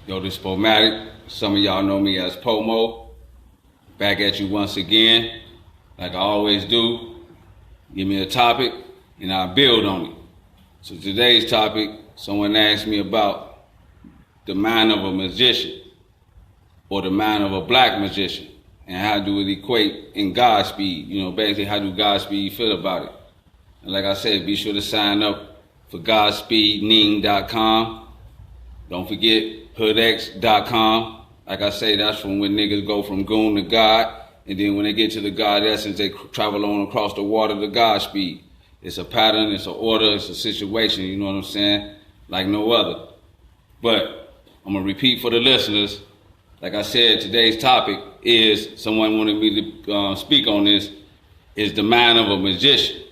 Yo, this is Pomatic. Some of y'all know me as Pomo. Back at you once again. Like I always do. Give me a topic and I'll build on it. So today's topic, someone asked me about the mind of a magician or the mind of a black magician and how do it equate in Godspeed. You know, basically how do Godspeed feel about it? And like I said, be sure to sign up for GodspeedNing.com. Don't forget HoodX.com. Like I say, that's from when niggas go from goon to God. And then when they get to the God essence, they travel on across the water to Godspeed. It's a pattern, it's an order, it's a situation, you know what I'm saying? Like no other. But I'm going to repeat for the listeners. Like I said, today's topic is, someone wanted me to speak on this, is the mind of a magician.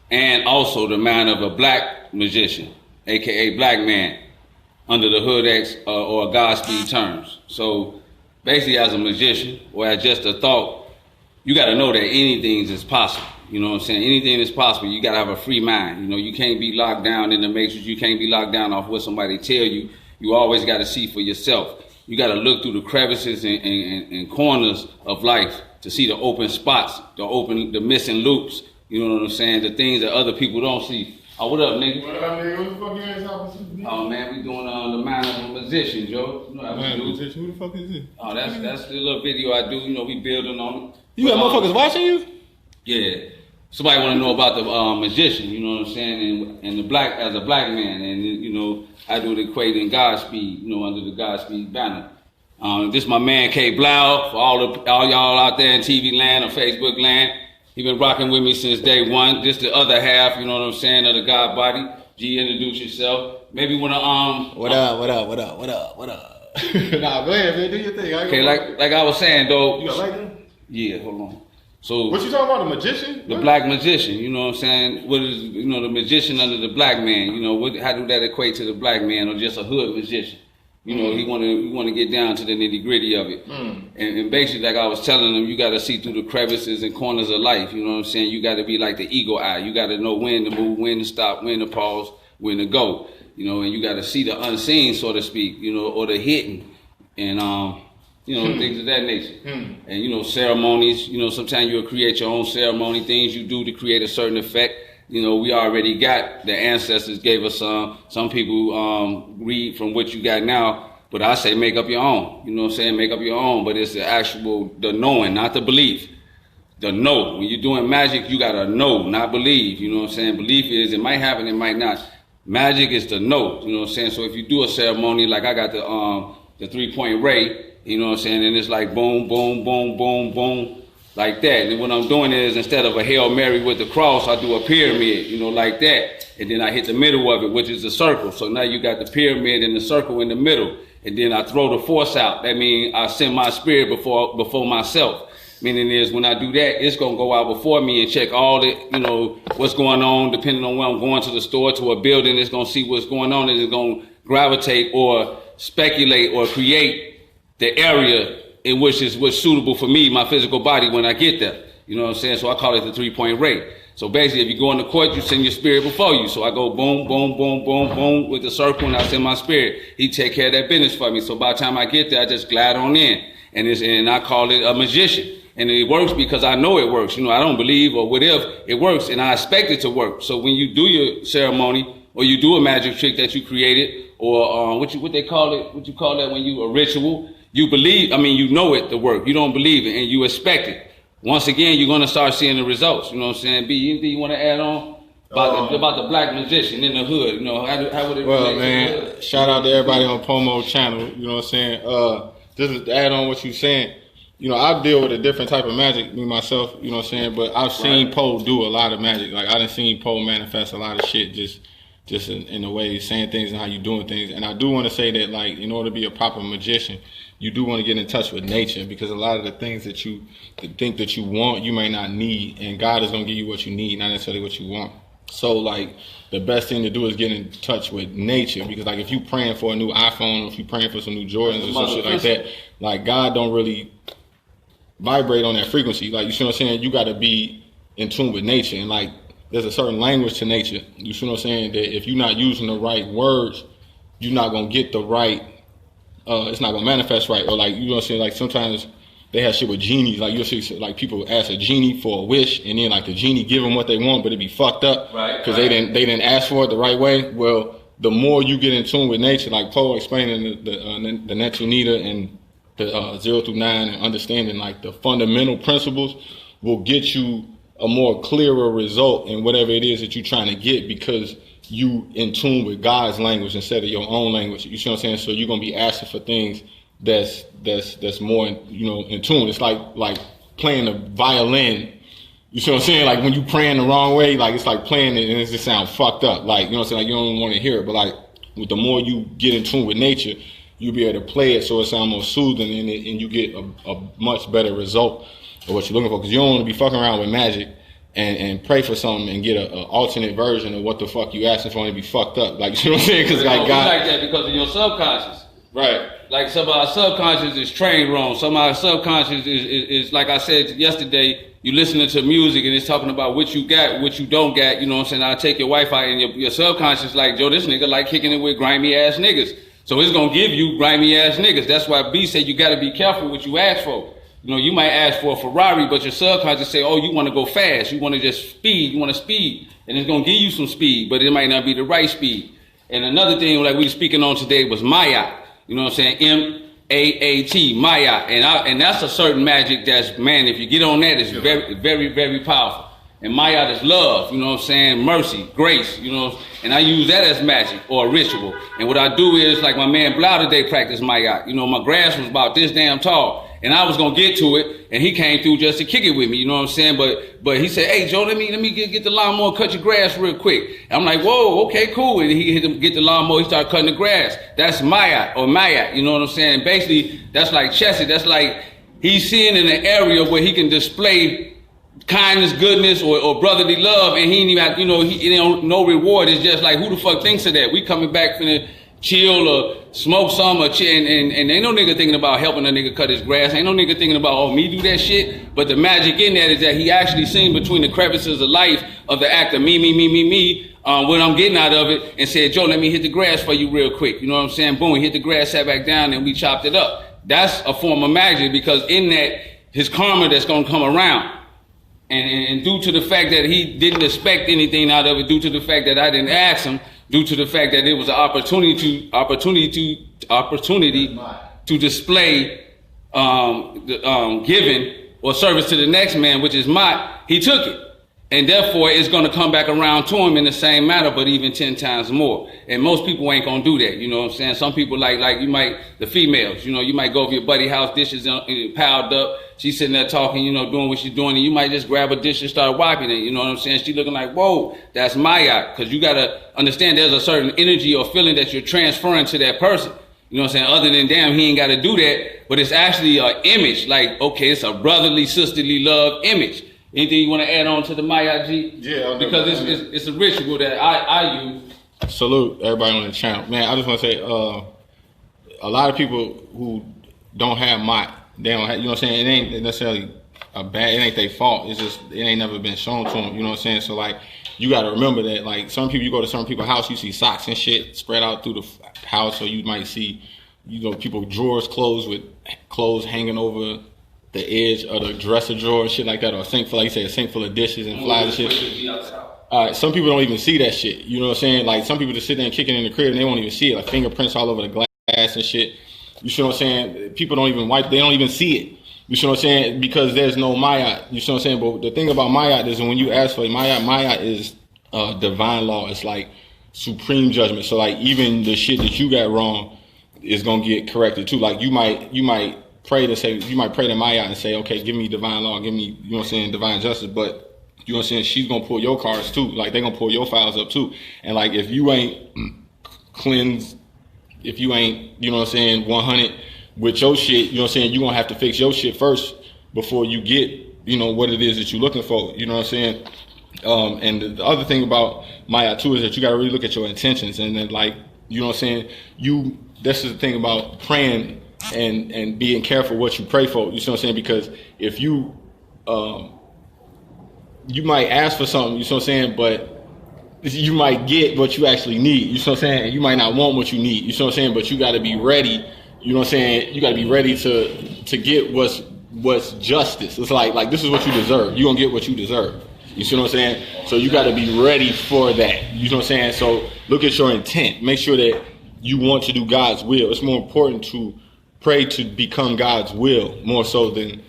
And also the mind of a black magician, a.k.a. Blackman, under the HoodX or Godspeed terms. So basically as a magician or as just a thought, you got to know that anything is possible. You know what I'm saying? Anything is possible. You got to have a free mind. You know, you can't be locked down in the matrix. You can't be locked down off what somebody tell you. You always got to see for yourself. You got to look through the crevices and corners of life to see the open spots, the missing loops. You know what I'm saying? The things that other people don't see. Oh, what up, nigga? What up, nigga? What the fuck you ass opposite? Oh, man, we doing the mind of a magician, Joe. You know how we do. Magician? Who the fuck is this? Oh, that's the little video I do. You know, we building on it. You got motherfuckers watching you? Yeah. Somebody want to know about the magician, you know what I'm saying, and the black, as a black man, and, you know, I do it equate in Godspeed, you know, under the Godspeed banner. This my man, K. Blau, for all y'all out there in TV land or Facebook land. He been rocking with me since day one. This the other half, you know what I'm saying, of the God body. G, introduce yourself. Maybe wanna What up? Nah, go ahead, man. Do your thing. Okay, like I was saying though. You got like them? Yeah, hold on. So what you talking about? The magician? The black magician. You know what I'm saying? What is, you know, the magician under the black man? You know, how do that equate to the black man or just a hood magician? You know, he want to get down to the nitty gritty of it. And basically, like I was telling them, you got to see through the crevices and corners of life. You know what I'm saying? You got to be like the eagle eye. You got to know when to move, when to stop, when to pause, when to go. You know, and you got to see the unseen, so to speak. You know, or the hidden, and you know, things of that nature. And you know, ceremonies. You know, sometimes you'll create your own ceremony. Things you do to create a certain effect. You know, we already got, the ancestors gave us some people read from what you got now, but I say make up your own. You know what I'm saying? Make up your own, but it's the knowing, not the belief. The know. When you're doing magic, you gotta know, not believe. You know what I'm saying? Belief is, it might happen, it might not. Magic is the know. You know what I'm saying? So if you do a ceremony, like I got the 3-point ray, you know what I'm saying? And it's like boom, boom, boom, boom, boom. Like that. And what I'm doing is, instead of a Hail Mary with the cross, I do a pyramid, you know, like that. And then I hit the middle of it, which is the circle. So now you got the pyramid and the circle in the middle. And then I throw the force out. That means I send my spirit before myself. Meaning is, when I do that, it's going to go out before me and check all the, you know, what's going on, depending on where I'm going to the store, to a building. It's going to see what's going on, and it's going to gravitate or speculate or create the area in which is what's suitable for me, my physical body, when I get there. You know what I'm saying? So I call it the 3-point ray. So basically, if you go in the court, you send your spirit before you. So I go boom, boom, boom, boom, boom with the circle, and I send my spirit. He take care of that business for me. So by the time I get there, I just glide on in. And I call it a magician. And it works because I know it works. You know, I don't believe or whatever. It works, and I expect it to work. So when you do your ceremony, or you do a magic trick that you created, or what they call it, what you call that when you, a ritual, you believe, you know it to work. You don't believe it, and you expect it. Once again, you're going to start seeing the results. You know what I'm saying? B, anything you want to add on about the black magician in the hood? You know, how would it? Well, man, shout out to everybody on Pomo channel. You know what I'm saying? Just to add on what you're saying, you know, I deal with a different type of magic, me myself. You know what I'm saying? But I've seen Poe do a lot of magic. Like, I done seen Poe manifest a lot of shit just in the way he's saying things and how you doing things. And I do want to say that, like, in order to be a proper magician, you do want to get in touch with nature, because a lot of the things that you think that you want, you may not need, and God is going to give you what you need, not necessarily what you want. So, like, the best thing to do is get in touch with nature, because, like, if you praying for a new iPhone, or if you praying for some new Jordans or some shit like that, like, God don't really vibrate on that frequency. Like, you see what I'm saying? You got to be in tune with nature, and, like, there's a certain language to nature. You see what I'm saying? That if you're not using the right words, you're not going to get the right it's not gonna manifest right, or like you know what I'm saying. Like sometimes they have shit with genies. Like you'll see like people ask a genie for a wish, and then like the genie give them what they want, but it be fucked up because they didn't ask for it the right way. Well, the more you get in tune with nature, like Poe explaining the Netu Nida and the 0 through 9, and understanding like the fundamental principles will get you a more clearer result in whatever it is that you're trying to get, because you in tune with God's language instead of your own language. You see what I'm saying? So you're gonna be asking for things that's more in tune. It's like playing a violin. You see what I'm saying? Like when you praying the wrong way, like it's like playing it and it just sounds fucked up. Like, you know what I'm saying? Like you don't want to hear it, but like with the more you get in tune with nature, you'll be able to play it so it sounds more soothing, and you get a much better result of what you're looking for. Because you don't want to be fucking around with magic and pray for something and get an alternate version of what the fuck you asking for and be fucked up. Like, you know what I'm saying? Because like God, like that because of your subconscious. Right. Like some of our subconscious is trained wrong. Some of our subconscious is like I said yesterday, you listening to music and it's talking about what you got, what you don't got. You know what I'm saying? I'll take your wife out and your subconscious like, Joe, this nigga like kicking it with grimy ass niggas. So it's going to give you grimy ass niggas. That's why B said you got to be careful what you ask for. You know, you might ask for a Ferrari, but your subconscious say, oh, you want to go fast. You want to just speed. You want to speed. And it's going to give you some speed, but it might not be the right speed. And another thing like we were speaking on today was Maya. You know what I'm saying? M-A-A-T, Maya. And that's a certain magic that's, man, if you get on that, it's very, very, very powerful. And Maya is love, you know what I'm saying? Mercy, grace, you know. And I use that as magic or a ritual. And what I do is, like my man Blau today practiced Maya. You know, my grass was about this damn tall. And I was gonna get to it, and he came through just to kick it with me, you know what I'm saying? But he said, hey Joe, let me get the lawnmower, cut your grass real quick. And I'm like, whoa, okay, cool. And he hit him, get the lawnmower, he started cutting the grass. That's Maya, you know what I'm saying? Basically, that's like Chessie, that's like he's seeing in an area where he can display kindness, goodness, or brotherly love, and he ain't even have, you know, he don't no reward. It's just like, who the fuck thinks of that? We coming back from the chill or smoke some or chill, and ain't no nigga thinking about helping a nigga cut his grass. Ain't no nigga thinking about, oh, me do that shit. But the magic in that is that he actually seen between the crevices of life of the act of me, what I'm getting out of it, and said, Joe, let me hit the grass for you real quick. You know what I'm saying? Boom, he hit the grass, sat back down, and we chopped it up. That's a form of magic, because in that, his karma that's gonna come around. And due to the fact that he didn't expect anything out of it, due to the fact that I didn't ask him, due to the fact that it was an opportunity to display giving or service to the next man, which is he took it. And therefore, it's going to come back around to him in the same manner, but even 10 times more. And most people ain't going to do that. You know what I'm saying? Some people like you might, the females, you know, you might go over your buddy house, dishes piled up. She's sitting there talking, you know, doing what she's doing. And you might just grab a dish and start wiping it. You know what I'm saying? She looking like, whoa, that's Maya. Because you got to understand there's a certain energy or feeling that you're transferring to that person. You know what I'm saying? Other than, damn, he ain't got to do that. But it's actually an image. Like, okay, it's a brotherly, sisterly love image. Anything you want to add on to the Maya, G? Yeah. Because it's a ritual that I use. Salute everybody on the channel. Man, I just want to say, a lot of people who don't have Maya, they don't have, you know what I'm saying? It ain't necessarily it ain't their fault. It's just, it ain't never been shown to them, you know what I'm saying? So, like, you got to remember that, like, some people, you go to some people's house, you see socks and shit spread out through the house, or you might see, you know, people drawers closed with clothes hanging over the edge of the dresser drawer and shit like that, or a sink full, like you say, a sink full of dishes and flies and shit. Some people don't even see that shit. You know what I'm saying? Like, some people just sit there and kick it in the crib and they won't even see it. Like, fingerprints all over the glass and shit. You see what I'm saying? People don't even wipe, they don't even see it. You see what I'm saying? Because there's no Maya. You see what I'm saying? But the thing about Maya is when you ask for Maya is divine law. It's like supreme judgment. So, like, even the shit that you got wrong is gonna get corrected too. Like, you might pray to Maya and say, okay, give me divine law, give me, you know what I'm saying, divine justice, but you know what I'm saying, she's gonna pull your cards too. Like, they're gonna pull your files up too. And like, if you ain't cleansed, if you ain't, you know what I'm saying, 100 with your shit, you know what I'm saying, you're gonna have to fix your shit first before you get, you know, what it is that you're looking for, you know what I'm saying? And the other thing about Maya too is that you gotta really look at your intentions, and then, like, you know what I'm saying, this is the thing about praying and being careful what you pray for. You see what I'm saying? Because if you you might ask for something, you see what I'm saying, but you might get what you actually need. You see what I'm saying? You might not want what you need. You see what I'm saying? But you got to be ready. you know what I'm saying, you got to be ready to get what's justice. It's like this is what you deserve. You're going to get what you deserve. You see what I'm saying? So you got to be ready for that. You know what I'm saying? So look at your intent. Make sure that you want to do God's will. It's more important to pray to become God's will more so than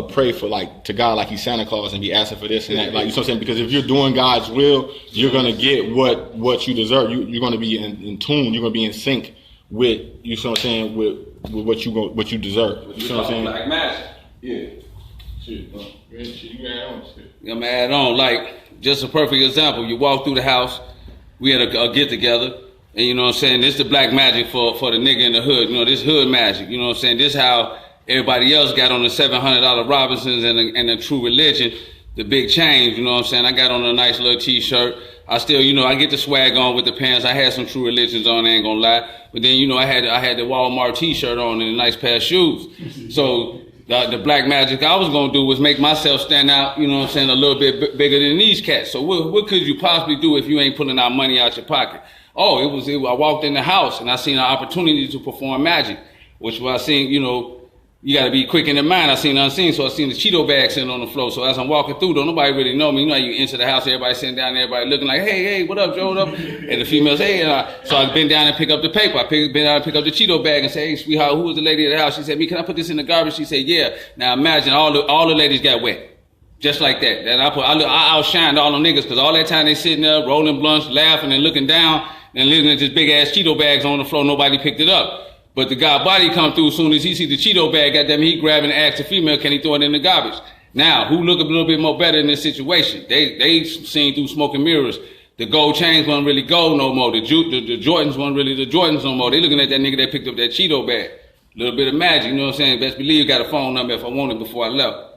pray for to God like he's Santa Claus and be asking for this and that. Like, you know what I'm saying? Because if you're doing God's will, you're going to get what you deserve. You're going to be in tune. You're going to be in sync with, you know what I'm saying, with what you deserve. You know what I'm saying? Black magic. Yeah. Shit, bro. You can add on shit. I'm gonna add on, like, just a perfect example. You walk through the house, we had a get together, and you know what I'm saying, this the black magic for the nigga in the hood. You know, this hood magic, you know what I'm saying? This how everybody else got on the $700 Robinsons and the True Religion, the big change, you know what I'm saying? I got on a nice little t-shirt. I still, you know, I get the swag on with the pants. I had some True Religions on, I ain't gonna lie. But then, you know, I had the Walmart t-shirt on and a nice pair of shoes. So the black magic I was gonna do was make myself stand out, you know what I'm saying, a little bit bigger than these cats. So what could you possibly do if you ain't pulling out money out your pocket? Oh, I walked in the house and I seen an opportunity to perform magic, which I seen, you know, you got to be quick in the mind. I seen unseen, so I seen the Cheeto bag sitting on the floor. So as I'm walking through, don't nobody really know me. You know how you enter the house, everybody sitting down there, everybody looking like, hey, what up, Joe, what up? And the females, hey, so I been down and pick up the paper. Been down and pick up the Cheeto bag and say, hey, sweetheart, who was the lady at the house? She said, me, can I put this in the garbage? She said, yeah. Now imagine all the ladies got wet. Just like that. And I outshined all them niggas because all that time they sitting there rolling blunts, laughing and looking down and looking at this big ass Cheeto bags on the floor. Nobody picked it up. But the guy body come through as soon as he see the Cheeto bag, goddamn, he grab and ask the female, can he throw it in the garbage? Now, who look a little bit more better in this situation? They seen through smoke and mirrors. The gold chains wasn't really gold no more. The Jordans wasn't really the Jordans no more. They looking at that nigga that picked up that Cheeto bag. A little bit of magic, you know what I'm saying? Best believe you got a phone number if I want it before I left.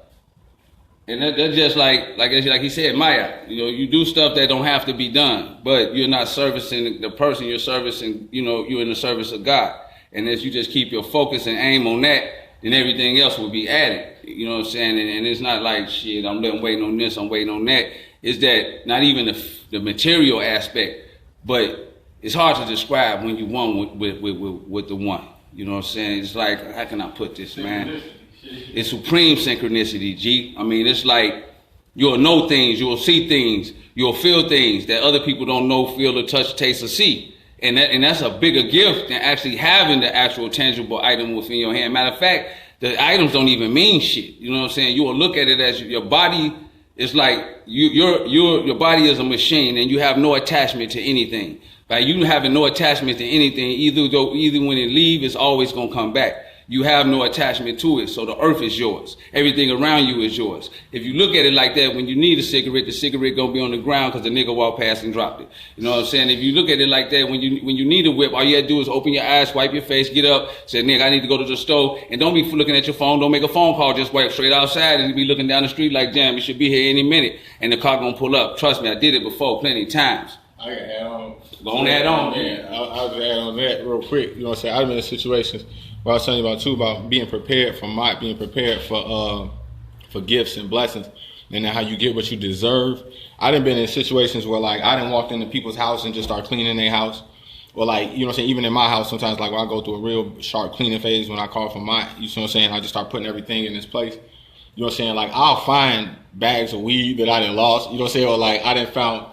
And that's just like he said, Maya, you know, you do stuff that don't have to be done, but you're not servicing the person, you're servicing, you know, you're in the service of God. And as you just keep your focus and aim on that, then everything else will be added. You know what I'm saying? And it's not like, shit, I'm waiting on this, I'm waiting on that. It's that not even the material aspect, but it's hard to describe when you one with the one. You know what I'm saying? It's like, how can I put this, man? It's supreme synchronicity, G. I mean, it's like you'll know things, you'll see things, you'll feel things that other people don't know, feel, or touch, taste, or see. And that's a bigger gift than actually having the actual tangible item within your hand. Matter of fact, the items don't even mean shit. You know what I'm saying? You will look at it as your body is like your body is a machine and you have no attachment to anything. By you having no attachment to anything, either when it leaves, it's always gonna come back. You have no attachment to it, so the earth is yours. Everything around you is yours. If you look at it like that, when you need a cigarette, the cigarette gonna be on the ground because the nigga walked past and dropped it. You know what I'm saying? If you look at it like that, when you need a whip, all you gotta do is open your eyes, wipe your face, get up, say, nigga, I need to go to the store, and don't be looking at your phone, don't make a phone call, just wipe straight outside and be looking down the street like, damn, you should be here any minute, and the car gonna pull up. Trust me, I did it before plenty of times. I can add on. Go on, add on. Yeah, I'll just add on that real quick. You know what I'm saying? I've been in situations where I was telling you about too, about being prepared for gifts and blessings, and how you get what you deserve. I done been in situations where like I done walked into people's house and just start cleaning their house. Or like, you know what I'm saying, even in my house sometimes, like when I go through a real sharp cleaning phase, when I call for my, you know what I'm saying, I just start putting everything in its place. You know what I'm saying? Like I'll find bags of weed that I done lost, you know what I'm saying, or like I done found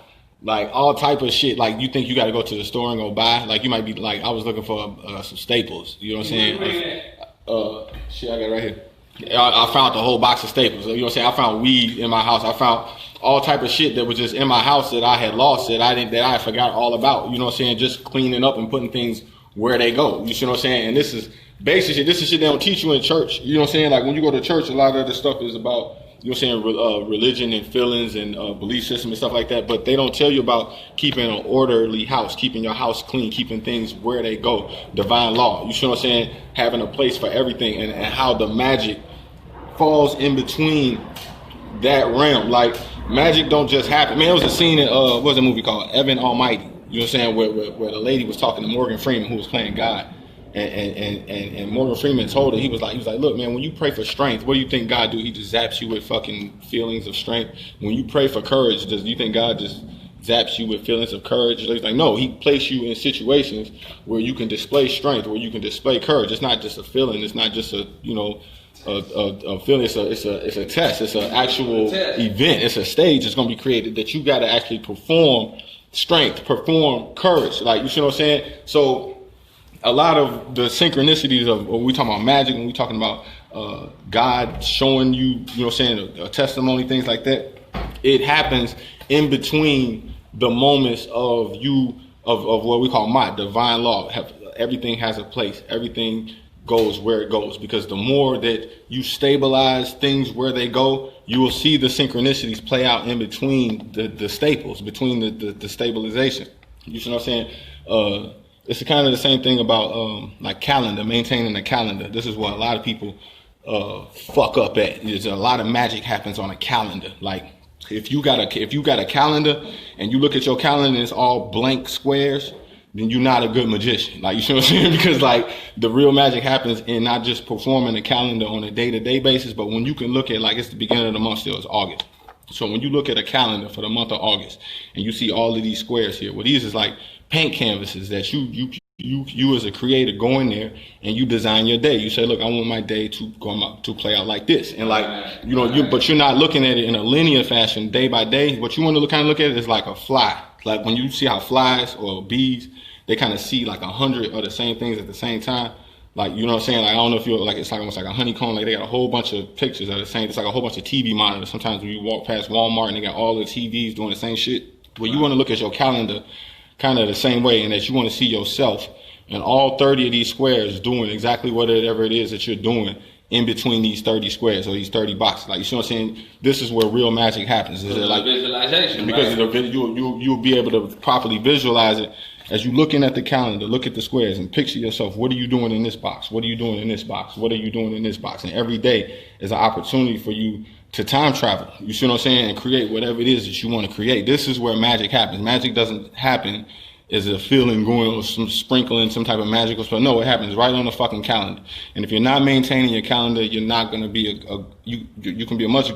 like all type of shit. Like you think you got to go to the store and go buy. Like you might be like, I was looking for some staples. You know what I'm saying? Shit, I got it right here. I found the whole box of staples. You know what I'm saying? I found weed in my house. I found all type of shit that was just in my house that I had lost that I forgot all about. You know what I'm saying? Just cleaning up and putting things where they go. You see what I'm saying? And this is basic shit. This is shit they don't teach you in church. You know what I'm saying? Like when you go to church, a lot of the stuff is about, you know what I'm saying, religion and feelings and belief system and stuff like that. But they don't tell you about keeping an orderly house, keeping your house clean, keeping things where they go. Divine law. You see what I'm saying? Having a place for everything and how the magic falls in between that realm. Like magic don't just happen. Man, there was a scene in, what was a movie called? Evan Almighty. You know what I'm saying? Where the lady was talking to Morgan Freeman, who was playing God. And Morgan Freeman told her, he was like, look, man, when you pray for strength, what do you think God do? He just zaps you with fucking feelings of strength. When you pray for courage, do you think God just zaps you with feelings of courage. It's like, no, he placed you in situations where you can display strength, where you can display courage. It's not just a feeling. It's not just a feeling. It's a test. It's an actual event. It's a stage that's going to be created that you got to actually perform strength, perform courage. Like, you see what I'm saying? So a lot of the synchronicities of when we talking about magic, when we talking about God showing you, you know what I'm saying, a testimony, things like that, it happens in between the moments of what we call divine law. Everything has a place. Everything goes where it goes, because the more that you stabilize things where they go, you will see the synchronicities play out in between the staples, between the stabilization. You see what I'm saying? It's kind of the same thing about like calendar, maintaining a calendar. This is what a lot of people fuck up at. There's a lot of magic happens on a calendar. Like, if you got a calendar and you look at your calendar and it's all blank squares, then you're not a good magician. Like, you see what I'm saying? Because like the real magic happens in not just performing the calendar on a day-to-day basis, but when you can look at, like, it's the beginning of the month still, it's August. So when you look at a calendar for the month of August and you see all of these squares here, well, these is like paint canvases that you as a creator go in there and you design your day. You say, look, I want my day to play out like this. And like, but you're not looking at it in a linear fashion day by day. What you want to kind of look at it is like a fly. Like when you see how flies or bees, they kind of see like 100 of the same things at the same time. Like, you know what I'm saying? Like, I don't know if you're like, it's like almost like a honeycomb. Like, they got a whole bunch of pictures of the same. It's like a whole bunch of TV monitors. Sometimes when you walk past Walmart and they got all the TVs doing the same shit. Well, you want to look at your calendar kind of the same way, and that you want to see yourself in all 30 of these squares doing exactly whatever it is that you're doing in between these 30 squares or these 30 boxes. Like, you see what I'm saying? This is where real magic happens. Is it like visualization? Because right? you'll be able to properly visualize it as you're looking at the calendar. Look at the squares and picture yourself. What are you doing in this box? What are you doing in this box? What are you doing in this box? And every day is an opportunity for you to time travel. You see what I'm saying? And create whatever it is that you want to create. This is where magic happens. Magic doesn't happen as a feeling going or some sprinkling some type of magical spell. No, it happens right on the fucking calendar. And if you're not maintaining your calendar, you're not going to be you can be a much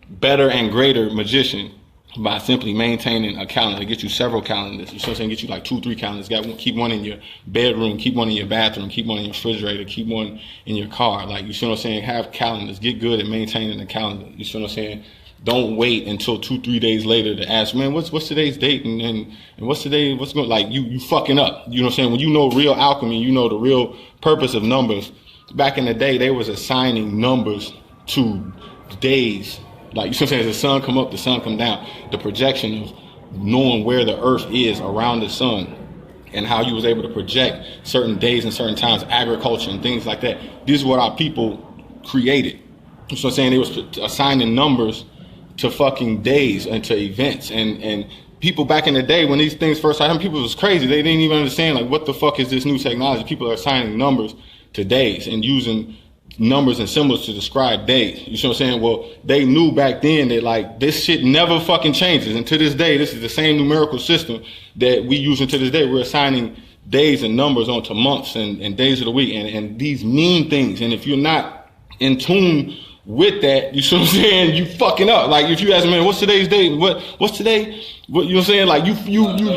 better and greater magician by simply maintaining a calendar. Get you several calendars. You know what I'm saying? Get you like 2-3 calendars. Keep one in your bedroom, keep one in your bathroom, keep one in your refrigerator, keep one in your car. Like, you see what I'm saying? Have calendars. Get good at maintaining the calendar. You see what I'm saying? Don't wait until 2-3 days later to ask, man, what's today's date and what's today, what's going, like, you fucking up. You know what I'm saying? When you know real alchemy, you know the real purpose of numbers. Back in the day, they was assigning numbers to days. Like, you see what I'm saying? As the sun come up, the sun come down. The projection of knowing where the earth is around the sun and how you was able to project certain days and certain times, agriculture and things like that. This is what our people created. You know what I'm saying? They was assigning numbers to fucking days and to events, and people back in the day when these things first happened, people was crazy. They didn't even understand, like, what the fuck is this new technology? People are assigning numbers to days and using numbers and symbols to describe days. You see what I'm saying? Well, they knew back then that, like, this shit never fucking changes, and to this day, this is the same numerical system that we use to this day. We're assigning days and numbers onto months and days of the week, and these mean things. And if you're not in tune with that, you see what I'm saying, you fucking up. Like, if you ask me, man, what's today's date? What's today? What, you know what I'm saying? Like,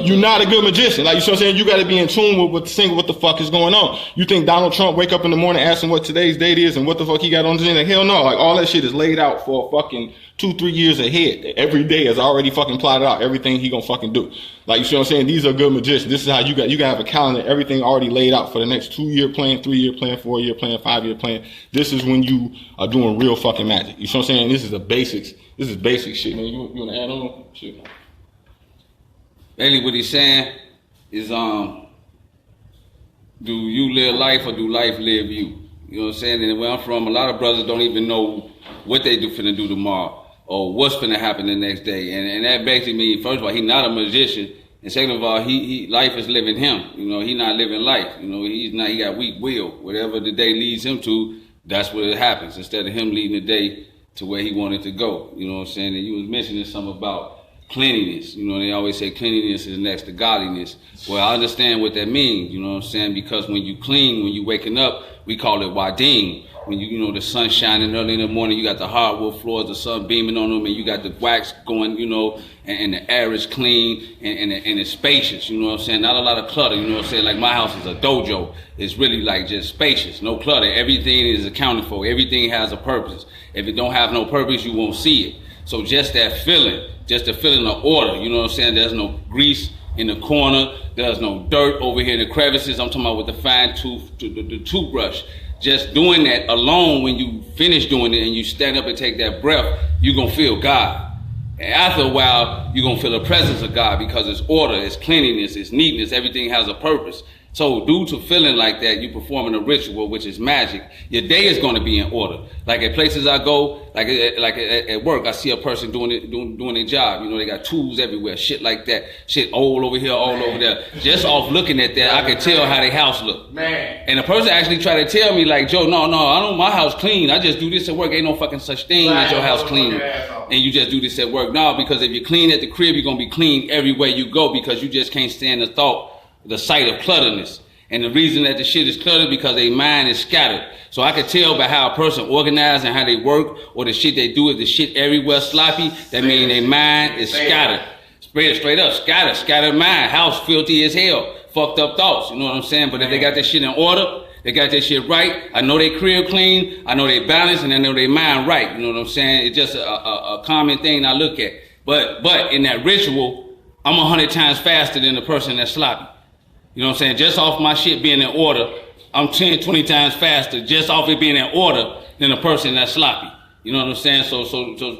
you're not a good magician. Like, you see what I'm saying? You got to be in tune with what the fuck is going on. You think Donald Trump wake up in the morning asking what today's date is and what the fuck he got on his end? Hell no. Like, all that shit is laid out for fucking 2-3 years ahead. Every day is already fucking plotted out. Everything he gonna fucking do. Like, you see what I'm saying? These are good magicians. This is how you gotta have a calendar. Everything already laid out for the next 2-year plan, 3-year plan, 4-year plan, 5-year plan. This is when you are doing real fucking magic. You see what I'm saying? This is the basics. This is basic shit, man. You wanna add on? Shit. Basically, what he's saying is, do you live life or do life live you? You know what I'm saying? And where I'm from, a lot of brothers don't even know what they finna do tomorrow or what's finna happen the next day. And that basically means, first of all, he's not a magician. And second of all, he life is living him. You know, he's not living life. You know, he got weak will. Whatever the day leads him to, that's what it happens. Instead of him leading the day to where he wanted to go. You know what I'm saying? And you was mentioning something about cleanliness. You know, they always say cleanliness is next to godliness. Well, I understand what that means, you know what I'm saying? Because when you clean, when you waking up, we call it wading. when you the sun shining early in the morning, you got the hardwood floors, the sun beaming on them, and you got the wax going, and the air is clean and it's spacious, you know what I'm saying? Not a lot of clutter, you know what I'm saying? Like my house is a dojo. It's really like just spacious, no clutter. Everything is accounted for. Everything has a purpose. If it don't have no purpose, you won't see it. So just that feeling, just the feeling of order, you know what I'm saying? There's no grease in the corner. There's no dirt over here in the crevices. I'm talking about with the fine tooth, the toothbrush. Just doing that alone, when you finish doing it and you stand up and take that breath, you're going to feel God. And after a while, you're going to feel the presence of God because it's order, it's cleanliness, it's neatness, everything has a purpose. So due to feeling like that, you performing a ritual, which is magic, your day is going to be in order. Like at places I go, like at work, I see a person doing their job. They got tools everywhere, shit like that. Shit all over here, all over there. Just off looking at that, I can tell how their house look. Man. And the person actually tried to tell me like, Joe, no, I don't, my house clean. I just do this at work. Ain't no fucking such thing as your house clean. And you just do this at work. No, because if you're clean at the crib, you're going to be clean everywhere you go because you just can't stand the sight of clutterness. And the reason that the shit is cluttered because their mind is scattered. So I can tell by how a person organized and how they work or the shit they do, if the shit everywhere sloppy, that means their mind is scattered. Straight up, scattered mind, house filthy as hell, fucked up thoughts, you know what I'm saying? But if they got their shit in order, they got their shit right, I know they crib clean, I know they balanced, and I know they mind right, you know what I'm saying? It's just a common thing I look at. But in that ritual, I'm 100 times faster than the person that's sloppy. You know what I'm saying? Just off my shit being in order, I'm 10, 20 times faster just off it being in order than a person that's sloppy. You know what I'm saying? So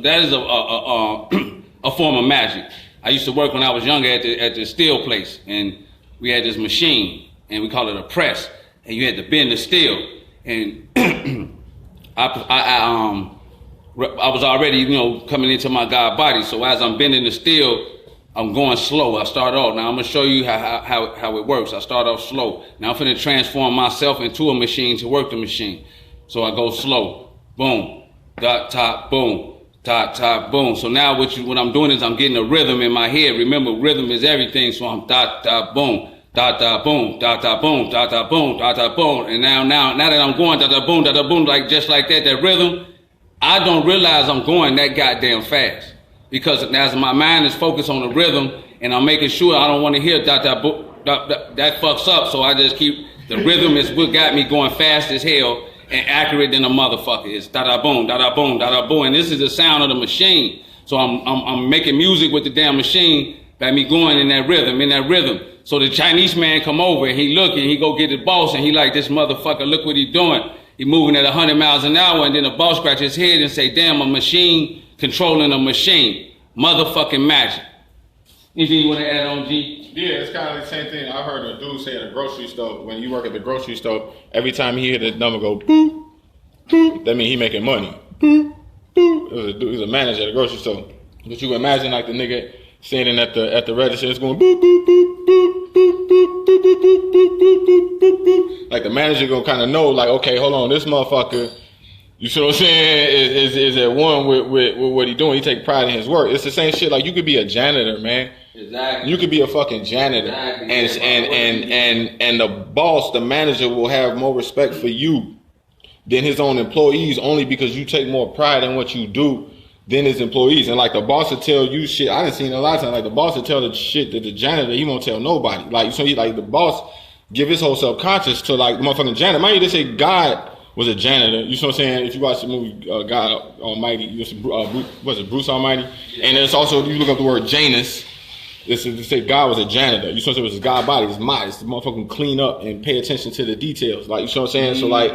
that is a form of magic. I used to work when I was younger at the steel place, and we had this machine, and we call it a press, and you had to bend the steel. And I was already, coming into my God body. So as I'm bending the steel, I'm going slow. I start off. Now I'm gonna show you how it works. I start off slow. Now I'm finna transform myself into a machine to work the machine. So I go slow. Boom. Dot, top, boom. Dot, top, boom. So now what I'm doing is I'm getting a rhythm in my head. Remember, rhythm is everything. So I'm dot, dot, boom. Dot, dot, boom. Dot, dot, boom. Dot, dot, boom. Dot, dot, boom. And now that I'm going dot, dot, boom, like just like that rhythm, I don't realize I'm going that goddamn fast. Because as my mind is focused on the rhythm and I'm making sure I don't want to hear that fucks up. So I just keep, the rhythm is what got me going fast as hell and accurate than a motherfucker. It's da-da-boom, da-da-boom, da-da-boom. And this is the sound of the machine. So I'm making music with the damn machine by me going in that rhythm. So the Chinese man come over and he look and he go get the boss and he like, this motherfucker, look what he doing. He moving at 100 miles an hour and then the boss scratch his head and say, damn, a machine controlling a machine. Motherfucking magic. Anything you want to add on, G? Yeah, it's kind of the same thing. I heard a dude say at a grocery store, when you work at the grocery store, every time he hear the number go boop, boop, that means he making money. Boop, boop. It was a manager at the grocery store. But you can imagine like the nigga standing at the register, it's going boop, boop, boop, boop, boop, boop, boop, boop, boop, boop, boop, boop, boop. Like the manager gonna kind of know, like, okay, hold on, this motherfucker, you see what I'm saying, is at one with what he doing. He take pride in his work. It's the same shit. Like you could be a janitor, man. Exactly. You could be a fucking janitor. Exactly. And the boss, the manager will have more respect for you than his own employees only because you take more pride in what you do than his employees. And like the boss will tell you shit. I done seen a lot of times, like the boss will tell the shit that the janitor, he won't tell nobody. Like, so he, like the boss give his whole self-conscious to like the motherfucking janitor. Mind you, they say God was a janitor. You know what I'm saying? If you watch the movie God Almighty, you see, was it Bruce Almighty? Yeah. And it's also, you look up the word Janus, it's to say God was a janitor. You know what I'm saying? It was his God body, his mind. It's the motherfucking clean up and pay attention to the details. Like, you know what I'm saying? So like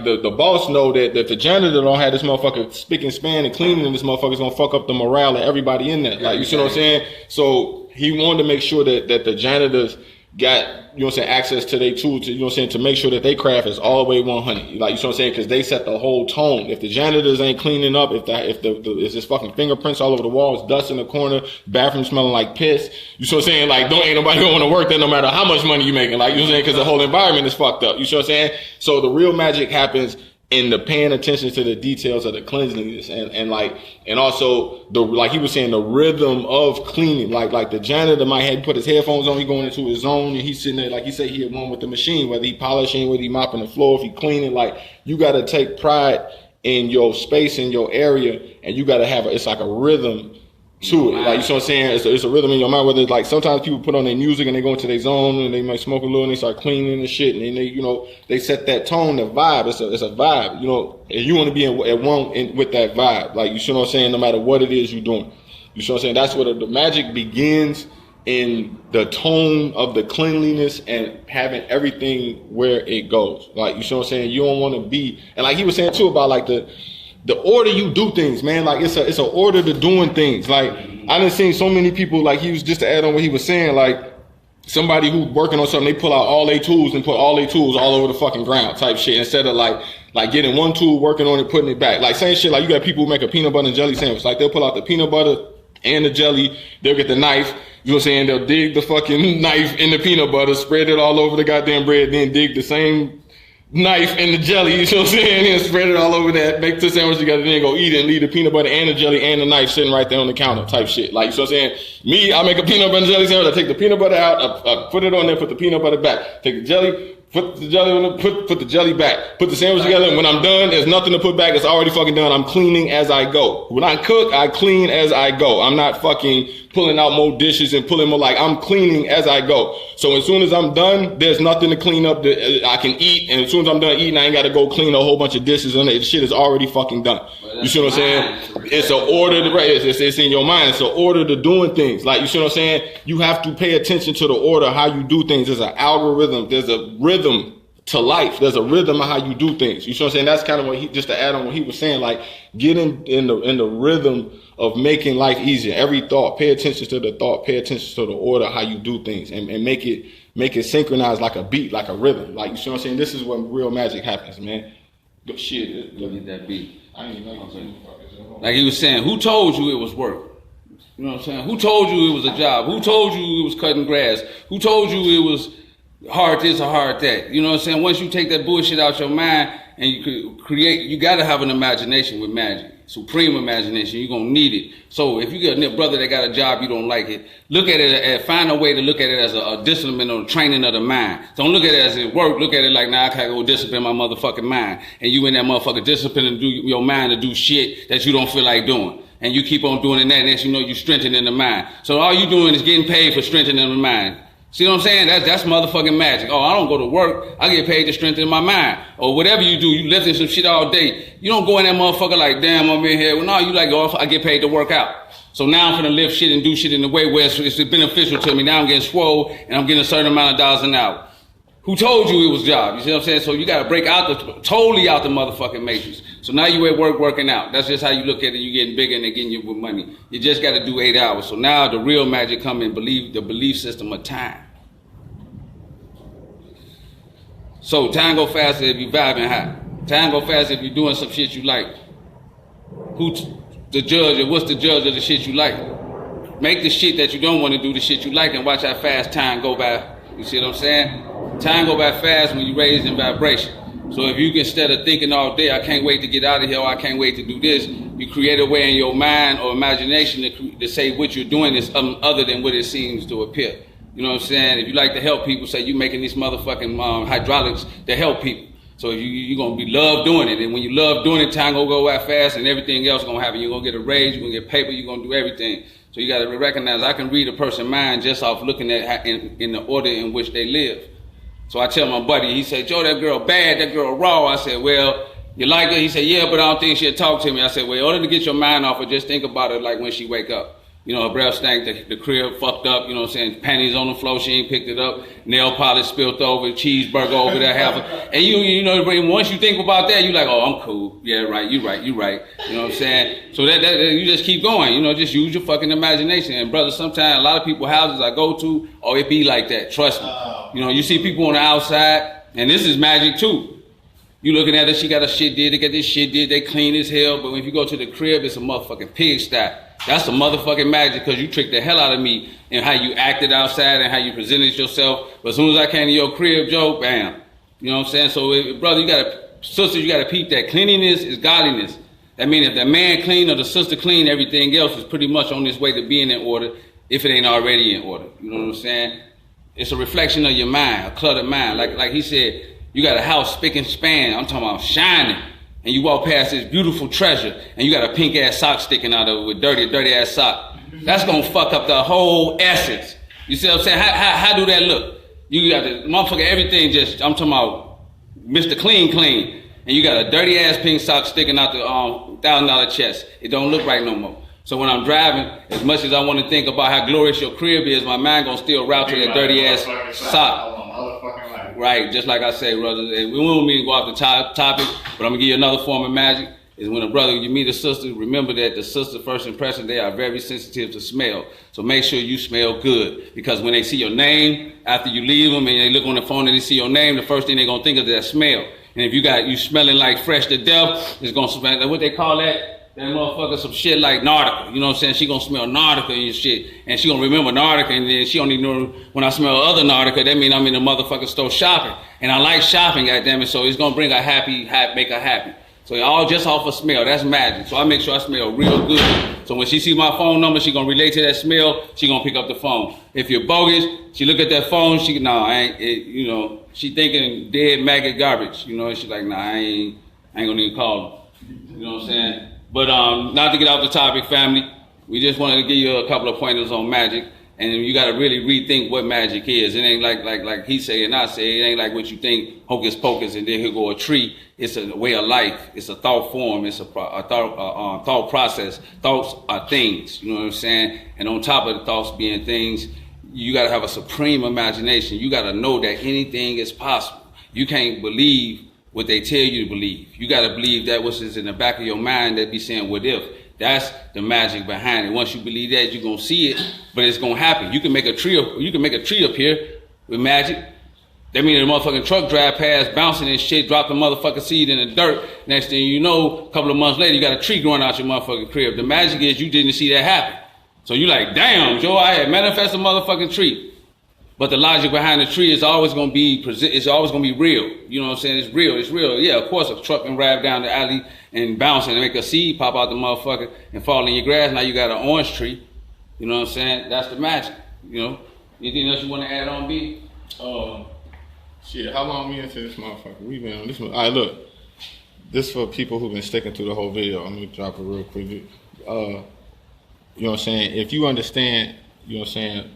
the boss know that the janitor don't have this motherfucker spick and span and cleaning, and this motherfucker's gonna fuck up the morale of everybody in there. Like, you see what I'm saying? So he wanted to make sure that the janitors got, you know what I'm saying, access to their tools, to, you know what I'm saying, to make sure that they craft is all the way 100. Like, you know what I'm saying? Because they set the whole tone. If the janitors ain't cleaning up, if there's fucking fingerprints all over the walls, dust in the corner, bathroom smelling like piss, you know what I'm saying? Like, ain't nobody going to work there no matter how much money you making. Like, you know what I'm saying? Because the whole environment is fucked up. You know what I'm saying? So the real magic happens in the paying attention to the details of the cleanliness and also the, like he was saying, the rhythm of cleaning. Like the janitor might have put his headphones on, he going into his zone, and he's sitting there, like he said, he at one with the machine, whether he polishing, whether he mopping the floor, if he cleaning. Like, you got to take pride in your space, in your area, and you got to have it's like a rhythm to it. Like, you know what I'm saying? It's a rhythm in your mind. Whether it's like sometimes people put on their music and they go into their zone and they might smoke a little and they start cleaning and shit, and then they, you know, they set that tone, the vibe. It's a vibe, you know, and you want to be at one with that vibe. Like, you know what I'm saying? No matter what it is you're doing, you know what I'm saying? That's where the magic begins, in the tone of the cleanliness and having everything where it goes. Like, you know what I'm saying? You don't want to be, and like he was saying too about like the order you do things, man. Like, it's an order to doing things. Like, I done seen so many people, like he was, just to add on what he was saying, like somebody who working on something, they pull out all their tools and put all their tools all over the fucking ground type shit, instead of like getting one tool, working on it, putting it back. Like, same shit, like you got people who make a peanut butter and jelly sandwich. Like, they'll pull out the peanut butter and the jelly, they'll get the knife, you know what I'm saying, they'll dig the fucking knife in the peanut butter, spread it all over the goddamn bread, then dig the same knife and the jelly, you know what I'm saying, and spread it all over that, make the sandwich together, then go eat it and leave the peanut butter and the jelly and the knife sitting right there on the counter type shit. Like, you know what I'm saying, me, I make a peanut butter and jelly sandwich, I take the peanut butter out, I put it on there, put the peanut butter back, take the jelly, put the jelly on put the jelly back, put the sandwich together, and when I'm done, there's nothing to put back, it's already fucking done. I'm cleaning as I go. When I cook, I clean as I go. I'm not fucking pulling out more dishes and pulling more, like, I'm cleaning as I go. So as soon as I'm done, there's nothing to clean up that I can eat, and as soon as I'm done eating, I ain't got to go clean a whole bunch of dishes, and the shit is already fucking done. You see what I'm saying? It's an order to, right, it's in your mind. It's an order to doing things. Like, you see what I'm saying? You have to pay attention to the order, how you do things. There's an algorithm. There's a rhythm to life. There's a rhythm of how you do things. You see what I'm saying? That's kind of what just to add on what he was saying, like, get in the rhythm of making life easier. Every thought, pay attention to the thought, pay attention to the order, how you do things, and make it synchronized like a beat, like a rhythm. Like, you see what I'm saying? This is when real magic happens, man. But shit, look at that beat. I ain't know. Like he was saying, who told you it was work? You know what I'm saying? Who told you it was a job? Who told you it was cutting grass? Who told you it was hard this or hard that? You know what I'm saying? Once you take that bullshit out your mind and you could create, you gotta have an imagination with magic. Supreme imagination, you're gonna need it. So if you get a brother that got a job, you don't like it, look at it, find a way to look at it as a discipline or training of the mind. Don't look at it as it work, look at it like, nah, I can't go discipline my motherfucking mind. And you in that motherfucking discipline and do your mind to do shit that you don't feel like doing. And you keep on doing that, and next you know you strengthening the mind. So all you doing is getting paid for strengthening the mind. See what I'm saying? That's motherfucking magic. Oh, I don't go to work. I get paid to strengthen my mind. Or whatever you do, you lifting some shit all day. You don't go in that motherfucker like, damn, I'm in here. Well, no, you like, oh, I get paid to work out. So now I'm gonna lift shit and do shit in the way where it's beneficial to me. Now I'm getting swole and I'm getting a certain amount of dollars an hour. Who told you it was a job? You see what I'm saying? So you gotta break out totally out the motherfucking matrix. So now you at work working out. That's just how you look at it. You getting bigger and they're getting you with money. You just gotta do 8 hours. So now the real magic come in, the belief system of time. So time go faster if you vibing high. Time go faster if you're doing some shit you like. Who's the judge, or what's the judge of the shit you like? Make the shit that you don't want to do the shit you like, and watch how fast time go by. You see what I'm saying? Time go by fast when you raise in vibration. So if you, instead of thinking all day, I can't wait to get out of here, or I can't wait to do this, you create a way in your mind or imagination to say what you're doing is other than what it seems to appear. You know what I'm saying? If you like to help people, say you making these motherfucking hydraulics to help people. So you're going to be love doing it. And when you love doing it, time going to go out fast and everything else going to happen. You're going to get a raise, you're going to get paper, you're going to do everything. So you got to recognize I can read a person's mind just off looking at in the order in which they live. So I tell my buddy, he said, Joe, that girl bad, that girl raw. I said, well, you like her? He said, yeah, but I don't think she'll talk to me. I said, well, in order to get your mind off her, just think about her like when she wake up. You know, her breath stank, the crib fucked up, you know what I'm saying? Panties on the floor, she ain't picked it up. Nail polish spilled over, cheeseburger over there, and you know, once you think about that, you like, oh, I'm cool. Yeah, right, you right. You know what I'm saying? So that you just keep going, you know, just use your fucking imagination. And brother, sometimes a lot of people's houses I go to, oh, it be like that, trust me. You know, you see people on the outside, and this is magic too. You looking at her, she got a shit did, they got this shit did, they clean as hell, but when you go to the crib, it's a motherfucking pigsty. That's the motherfucking magic, because you tricked the hell out of me in how you acted outside and how you presented yourself. But as soon as I came to your crib, Joe, bam. You know what I'm saying? So, brother, you got to Sister, you got to peep that cleanliness is godliness. That means if the man clean or the sister clean, everything else is pretty much on its way to being in order, if it ain't already in order. You know what I'm saying? It's a reflection of your mind, a cluttered mind. Like he said, you got a house spick and span. I'm talking about shining. And you walk past this beautiful treasure, and you got a pink ass sock sticking out of it with dirty ass sock. That's gonna fuck up the whole essence. You see what I'm saying? How do that look? You got the motherfucker, everything just, I'm talking about Mr. Clean, and you got a dirty ass pink sock sticking out the $1,000 chest. It don't look right no more. So when I'm driving, as much as I want to think about how glorious your crib is, my mind gonna still route to that dirty ass sock. Right, just like I say, brother, we don't mean to go off the topic, but I'm gonna give you another form of magic. Is when a brother, you meet a sister, remember that the sister first impression, they are very sensitive to smell. So make sure you smell good, because when they see your name, after you leave them and they look on the phone and they see your name, the first thing they're gonna think of is that smell. And if you smelling like fresh to death, it's gonna smell like what they call that motherfucker, some shit like Nautica. You know what I'm saying? She gonna smell Nautica and shit, and she gonna remember Nautica, and then she don't even know when I smell other Nautica, that means I'm in the motherfucking store shopping. And I like shopping, goddammit, so it's gonna bring her happy, make her happy. So all just off of smell, that's magic. So I make sure I smell real good. So when she see my phone number, she gonna relate to that smell, she gonna pick up the phone. If you're bogus, she look at that phone, she thinking dead maggot garbage, you know, she like, nah, I ain't gonna even call her. You know what I'm saying? But not to get off the topic, family, we just wanted to give you a couple of pointers on magic. And you got to really rethink what magic is. It ain't like he say and I say. It ain't like what you think, hocus pocus, and then here go a tree. It's a way of life. It's a thought form. It's a thought process. Thoughts are things. You know what I'm saying? And on top of the thoughts being things, you got to have a supreme imagination. You got to know that anything is possible. You can't believe what they tell you to believe. You got to believe that which is in the back of your mind that be saying, what if? That's the magic behind it. Once you believe that, you're gonna see it, but it's gonna happen. You can make a tree up here with magic. That means the motherfucking truck drive past, bouncing and shit, drop the motherfucking seed in the dirt. Next thing you know, a couple of months later, you got a tree growing out your motherfucking crib. The magic is you didn't see that happen. So you like, damn, Joe, I had manifested a motherfucking tree. But the logic behind the tree is always gonna be real. You know what I'm saying? It's real. Yeah, of course, a truck can ride down the alley and bounce and make a seed pop out the motherfucker and fall in your grass. Now you got an orange tree. You know what I'm saying? That's the magic. You know? Anything else you want to add on, B? Shit, how long we into this motherfucker? We been on this one. All right, look. This for people who've been sticking through the whole video. I'm gonna drop it real quick. You know what I'm saying? If you understand, you know what I'm saying,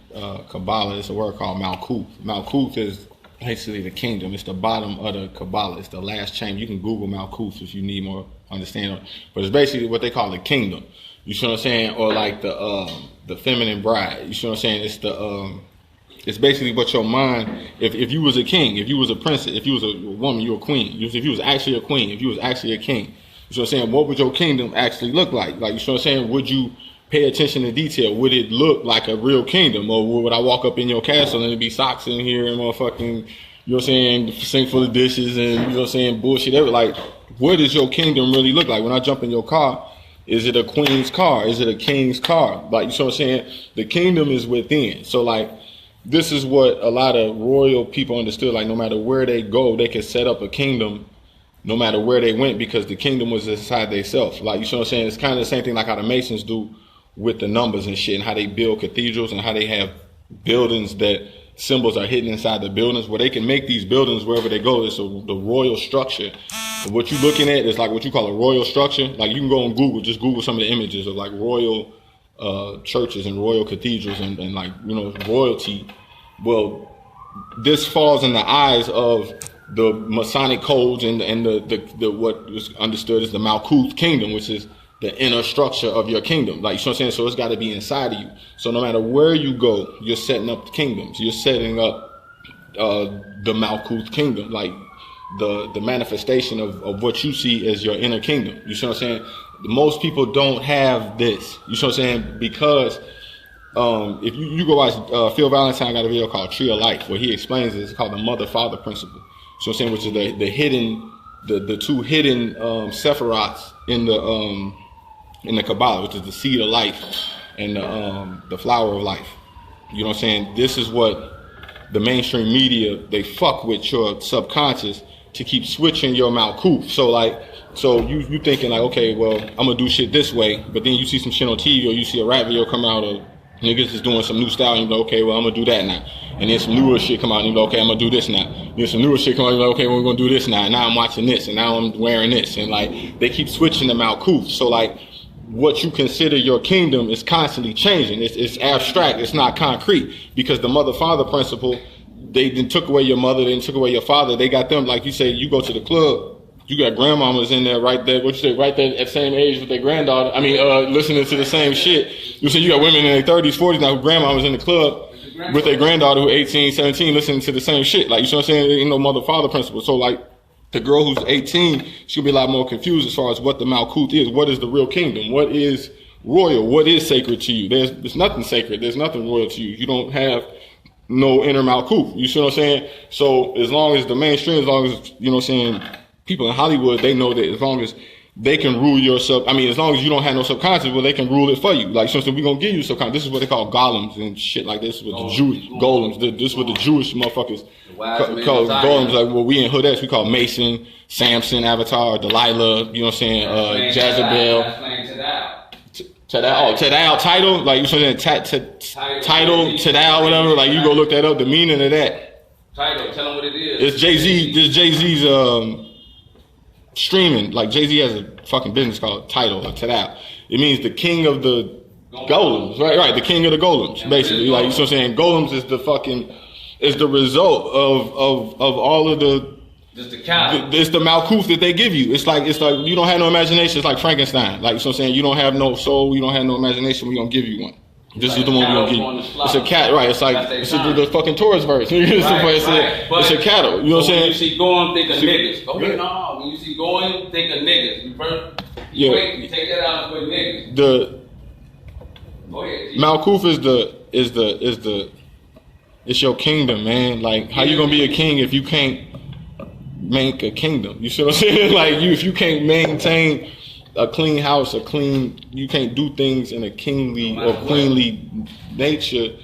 Kabbalah, it's a word called Malkuth. Malkuth is basically the kingdom. It's the bottom of the Kabbalah. It's the last chamber. You can Google Malkuth if you need more understanding. But it's basically what they call the kingdom. You see what I'm saying? Or like the feminine bride. You see what I'm saying? It's basically what your mind, if you was a king, if you was a princess, if you was a woman, you're a queen. If you was actually a queen, if you was actually a king. You see what I'm saying? What would your kingdom actually look like? Like, you see what I'm saying? Would you pay attention to detail? Would it look like a real kingdom? Or would I walk up in your castle and it'd be socks in here and motherfucking, you know what I'm saying, the sink full of dishes and, you know what I'm saying, bullshit, like, what does your kingdom really look like? When I jump in your car, is it a queen's car? Is it a king's car? Like, you know what I'm saying? The kingdom is within. So, like, this is what a lot of royal people understood. Like, no matter where they go, they could set up a kingdom no matter where they went, because the kingdom was inside themselves. Like, you know what I'm saying? It's kind of the same thing like how the Masons do with the numbers and shit, and how they build cathedrals and how they have buildings that symbols are hidden inside the buildings, where they can make these buildings wherever they go. It's the royal structure. But what you're looking at is like what you call a royal structure. Like, you can go on Google, just Google some of the images of like royal churches and royal cathedrals and like, you know, royalty. Well, this falls in the eyes of the Masonic codes and the what was understood as the Malkuth kingdom, which is the inner structure of your kingdom. Like, you know what I'm saying? So it's got to be inside of you. So no matter where you go, you're setting up kingdoms. You're setting up the Malkuth kingdom, like the manifestation of what you see as your inner kingdom. You see what I'm saying? Most people don't have this. You see what I'm saying? Because if you go watch, Phil Valentine got a video called Tree of Life, where he explains this. It's called the mother-father principle. You know what I'm saying? Which is the hidden, the two hidden sephirots in the Kabbalah, which is the seed of life and the flower of life. You know what I'm saying? This is what the mainstream media, they fuck with your subconscious to keep switching your malkuf. So you thinking like, okay, well, I'm gonna do shit this way, but then you see some shit on TV or you see a rap video come out of niggas is doing some new style, and you go, okay, well, I'm gonna do that now. And then some newer shit come out, and you go, okay, I'm gonna do this now. Then some newer shit come out, and you go, okay, we're gonna do this now. And now I'm watching this, and now I'm wearing this, and like they keep switching the malkuf. So like, what you consider your kingdom is constantly changing. It's abstract. It's not concrete, because the mother-father principle. They then took away your mother, they took away your father. They got them, like you say, you go to the club, you got grandmamas in there right there, what you say, right there at the same age with their granddaughter. I mean, listening to the same shit. You say you got women in their 30s, 40s now, grandmamas in the club with their granddaughter who 18, 17, listening to the same shit. Like, you see what I'm saying? There ain't no mother-father principle. So, like, the girl who's 18, she'll be a lot more confused as far as what the malkut is. What is the real kingdom? What is royal? What is sacred to you? There's nothing sacred. There's nothing royal to you. You don't have no inner malkuf. You see what I'm saying? So as long as the mainstream, as long as, you know what I'm saying, people in Hollywood, they know that as long as they can rule your as long as you don't have no subconscious, well, they can rule it for you. Like, so we're going to give you subconscious. This is what they call golems and shit like this with the Jewish golems. This is what the Jewish motherfuckers call golems. Like, well, we in Hoodettes, we call Mason, Samson, Avatar, Delilah, you know what I'm saying, Jezebel. Tadal, title, like you saying, title, Tadal, whatever. Like you go look that up. The meaning of that. Title, tell them what it is. It's Jay-Z. This Jay-Z's streaming. Like Jay-Z has a fucking business called Title or Tadal. It means the king of the golems, right? The king of the golems, basically. Like you know what I'm saying. Golems is the result of all of the. Just the cow. It's the malkuf that they give you. It's like you don't have no imagination. It's like Frankenstein. Like, you know what I'm saying? You don't have no soul. You don't have no imagination. We're going to give you one. This is the one we're going to give you. It's a cat, right? It's like it's the fucking Taurus verse. It's a cattle. You know what I'm saying? When you see going, think of niggas. Okay, no. When you see going, think of niggas. You take that out and put niggas. The malkuf it's your kingdom, man. Like, how you going to be a king if you can't make a kingdom? You see what I'm saying? Like, if you can't maintain a clean house, you can't do things in a kingly or queenly nature,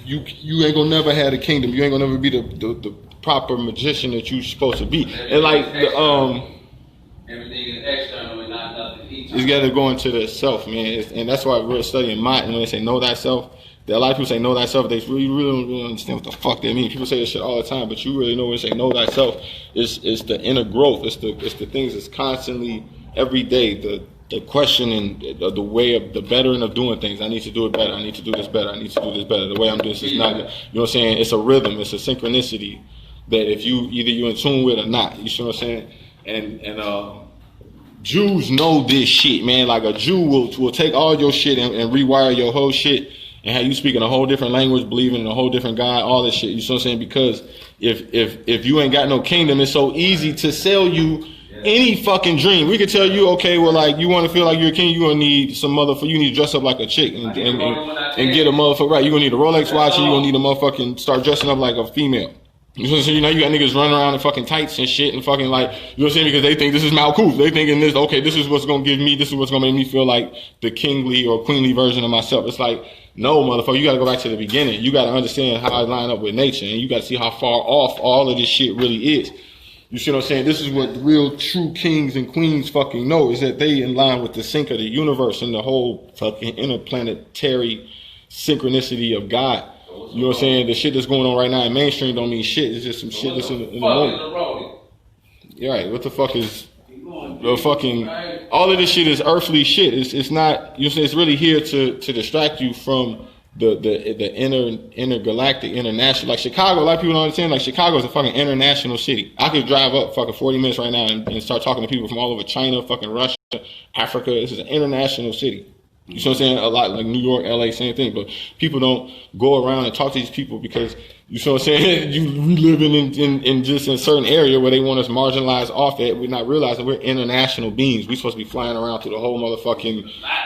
you ain't gonna never have a kingdom. You ain't gonna never be the proper magician that you supposed to be. And like everything is external and not nothing. It's got to go into the self, man. And that's why we're studying mind. And when they say know thyself, a lot of people say know thyself, they really don't really understand what the fuck they mean. People say this shit all the time, but you really know when they say know thyself, it's the inner growth. It's the things that's constantly every day, the questioning, the way of the bettering of doing things. I need to do it better. I need to do this better. I need to do this better. The way I'm doing this is not, you know what I'm saying? It's a rhythm. It's a synchronicity that if you in tune with or not, you see what I'm saying? And Jews know this shit, man. Like a Jew will take all your shit and rewire your whole shit and have you speaking a whole different language, believing in a whole different God, all this shit. You see what I'm saying? Because if you ain't got no kingdom, it's so easy to sell you any fucking dream. We could tell you, okay, well, like, you want to feel like you're a king, you're going to need some you need to dress up like a chick and get a motherfucker, right? You're going to need a Rolex watch and you're going to need a motherfucking start dressing up like a female. You know what I'm saying? You know, you got niggas running around in fucking tights and shit and fucking like, you know what I'm saying? Because they think this is malkuf. They thinking this, okay, this is what's going to give me, this is what's going to make me feel like the kingly or queenly version of myself. It's like, no, motherfucker, you got to go back to the beginning. You got to understand how I line up with nature, and you got to see how far off all of this shit really is. You see what I'm saying? This is what real true kings and queens fucking know, is that they in line with the sync of the universe and the whole fucking interplanetary synchronicity of God. You know what I'm saying? The shit that's going on right now in mainstream don't mean shit. It's just some shit that's in the moment. Yeah, right. What the fuck is the fucking all of this shit is earthly shit. It's not, you know what I'm saying? It's really here to distract you from the intergalactic, international. Like Chicago, a lot of people don't understand. Like Chicago is a fucking international city. I could drive up fucking 40 minutes right now and start talking to people from all over China, fucking Russia, Africa. This is an international city. You know what I'm saying? A lot like New York, LA, same thing. But people don't go around and talk to these people because, you know what I'm saying? We live in just in a certain area where they want us marginalized off it. We're not realizing we're international beings. We're supposed to be flying around through the whole motherfucking,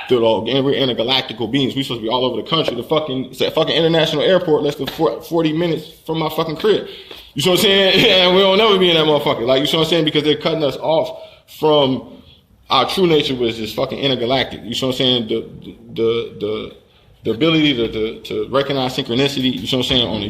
and we're intergalactical beings. We're supposed to be all over the country. It's a fucking international airport less than 40 minutes from my fucking crib. You know what I'm saying? And we don't never be in that motherfucker. Like, you know what I'm saying? Because they're cutting us off from our true nature, was just fucking intergalactic. You know what I'm saying? The ability to recognize synchronicity, you know what I'm saying, on the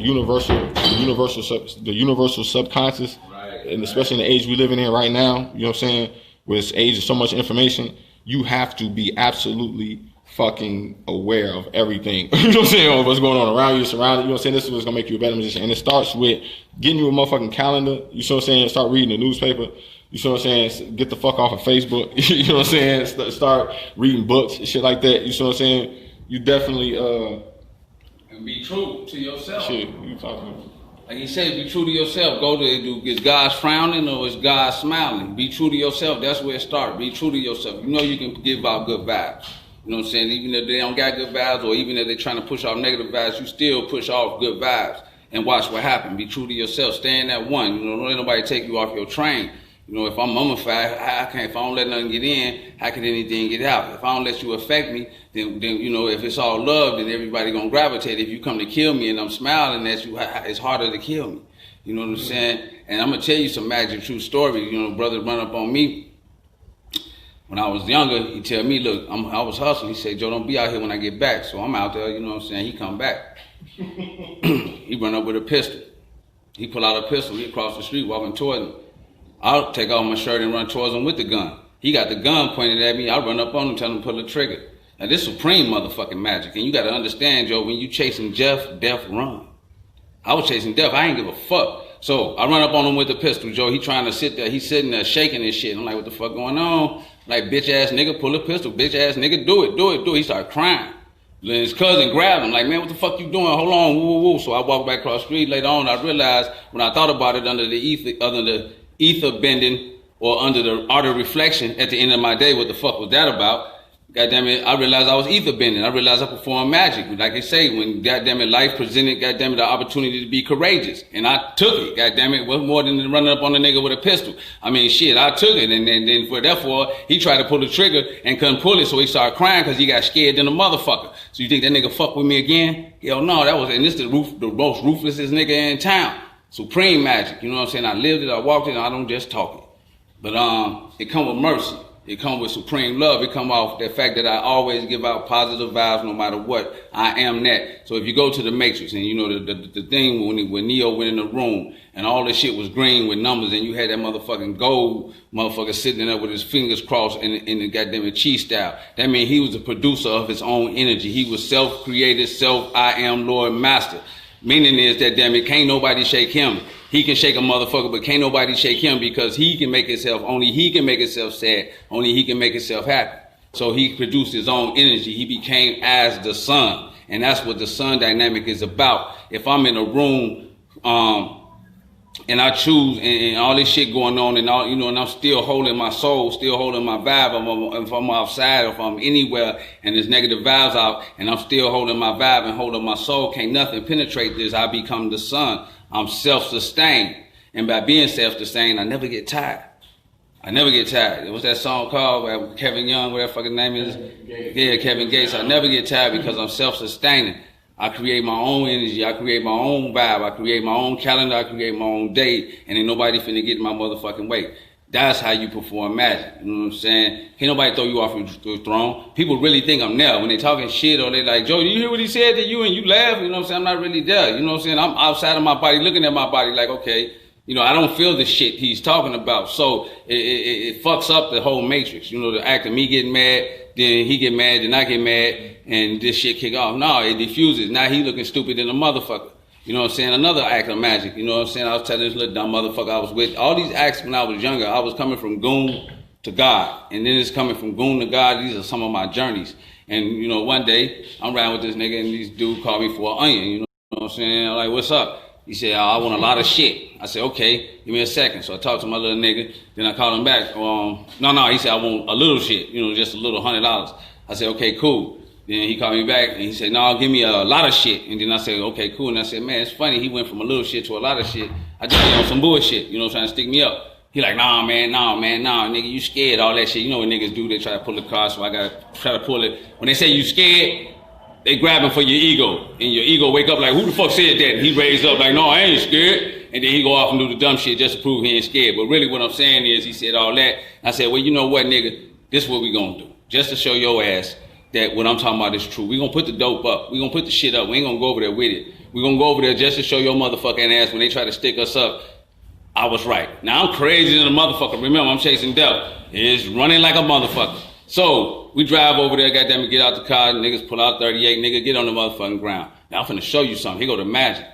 universal subconscious, right, and especially in the age we living in right now, you know what I'm saying, with this age of so much information, you have to be absolutely fucking aware of everything. You know what I'm saying? What's going on around you, surrounding you. You know what I'm saying? This is what's gonna make you a better musician. And it starts with getting you a motherfucking calendar. You know what I'm saying? Start reading the newspaper. You know what I'm saying? Get the fuck off of Facebook. You know what I'm saying? Start reading books, shit like that. You know what I'm saying? You definitely and be true to yourself. Shit, you talking about? Like he said, be true to yourself. Go to, is God frowning or is God smiling? Be true to yourself. That's where it starts. Be true to yourself. You know you can give out good vibes. You know what I'm saying? Even if they don't got good vibes, or even if they're trying to push off negative vibes, you still push off good vibes and watch what happens. Be true to yourself. Stay in that one. You know, don't let nobody take you off your train. You know, if I'm mummified, if I don't let nothing get in, how can anything get out? If I don't let you affect me, then you know, if it's all love, then everybody gonna gravitate. If you come to kill me and I'm smiling at you, it's harder to kill me. You know what I'm saying? And I'm gonna tell you some magic true story. You know, brother run up on me. When I was younger, he tell me, look, I was hustling. He said, Joe, don't be out here when I get back. So I'm out there, you know what I'm saying? He come back. He run up with a pistol. He pull out a pistol. He cross the street walking towards me. I'll take off my shirt and run towards him with the gun. He got the gun pointed at me. I run up on him, tell him to pull the trigger. Now, this supreme motherfucking magic. And you got to understand, Joe, when you chasing death, death run. I was chasing death. I ain't give a fuck. So I run up on him with the pistol, Joe. He trying to sit there. He's sitting there shaking his shit. I'm like, what the fuck going on? Like, bitch ass nigga, pull a pistol. Bitch ass nigga, do it. He started crying. Then his cousin grabbed him, like, man, what the fuck you doing? Hold on, woo. So I walked back across the street. Later on, I realized when I thought about it under the ether bending or under the art of reflection at the end of my day, what the fuck was that about? Goddamn it, I realized I was ether bending. I realized I performed magic. Like they say, when goddamn it, life presented goddamn it the opportunity to be courageous. And I took it, goddamn it. It wasn't more than running up on a nigga with a pistol. I mean, shit, I took it. And then therefore, he tried to pull the trigger and couldn't pull it. So he started crying because he got scared than a motherfucker. So you think that nigga fuck with me again? Hell no, and this is the most ruthlessest nigga in town. Supreme magic, you know what I'm saying? I lived it, I walked it, and I don't just talk it. But it come with mercy. It come with supreme love. It come off the fact that I always give out positive vibes no matter what. I am that. So if you go to the Matrix and you know the thing when Neo went in the room and all this shit was green with numbers and you had that motherfucking gold motherfucker sitting there with his fingers crossed in the goddamn chi style. That means he was the producer of his own energy. He was self-created, I am Lord Master. Meaning is that, damn it, can't nobody shake him. He can shake a motherfucker, but can't nobody shake him because he can make himself, only he can make himself sad. Only he can make himself happy. So he produced his own energy. He became as the sun. And that's what the sun dynamic is about. If I'm in a room, and I choose and all this shit going on and all, you know, and I'm still holding my soul, still holding my vibe. If I'm outside, if I'm anywhere and there's negative vibes out and I'm still holding my vibe and holding my soul, can't nothing penetrate this. I become the sun. I'm self-sustained. And by being self-sustained, I never get tired. I never get tired. What's that song called by Kevin Young, whatever fucking name is? Yeah, Kevin Gates. I never get tired because I'm self-sustaining. I create my own energy. I create my own vibe. I create my own calendar. I create my own day. And ain't nobody finna get in my motherfucking way. That's how you perform magic. You know what I'm saying? Can't nobody throw you off your throne. People really think I'm there. When they talking shit or they like, Joe, you hear what he said to you? And you laugh. You know what I'm saying? I'm not really there. You know what I'm saying? I'm outside of my body looking at my body like, okay, you know, I don't feel the shit he's talking about. So it fucks up the whole matrix. You know, the act of me getting mad, then he get mad, then I get mad, and this shit kick off. No, it diffuses. Now he looking stupid than a motherfucker. You know what I'm saying? Another act of magic. You know what I'm saying? I was telling this little dumb motherfucker I was with. All these acts when I was younger, I was coming from goon to God. And then it's coming from goon to God. These are some of my journeys. And, you know, one day, I'm riding with this nigga and this dude called me for an onion. You know what I'm saying? I'm like, what's up? He said, I want a lot of shit. I said, okay, give me a second. So I talked to my little nigga. Then I called him back. No, he said, I want a little shit, you know, just a little $100. I said, okay, cool. Then he called me back and he said, no, give me a lot of shit. And then I said, okay, cool. And I said, man, it's funny. He went from a little shit to a lot of shit. I just on some bullshit, you know, trying to stick me up. He like, nah, nigga, you scared, all that shit. You know what niggas do? They try to pull the car, so I got to try to pull it. When they say you scared, they grabbing for your ego. And your ego wake up like, who the fuck said that? And he raised up like, no, I ain't scared. And then he go off and do the dumb shit just to prove he ain't scared. But really what I'm saying is, he said all that. I said, well, you know what, nigga? This is what we gonna do. Just to show your ass that what I'm talking about is true. We gonna put the dope up. We gonna put the shit up. We ain't gonna go over there with it. We gonna go over there just to show your motherfucking ass when they try to stick us up. I was right. Now I'm crazy than a motherfucker. Remember, I'm chasing death. It's running like a motherfucker. So we drive over there, goddamn it, get out the car, niggas pull out 38, nigga, get on the motherfucking ground. Now I'm finna show you something. Here go the magic.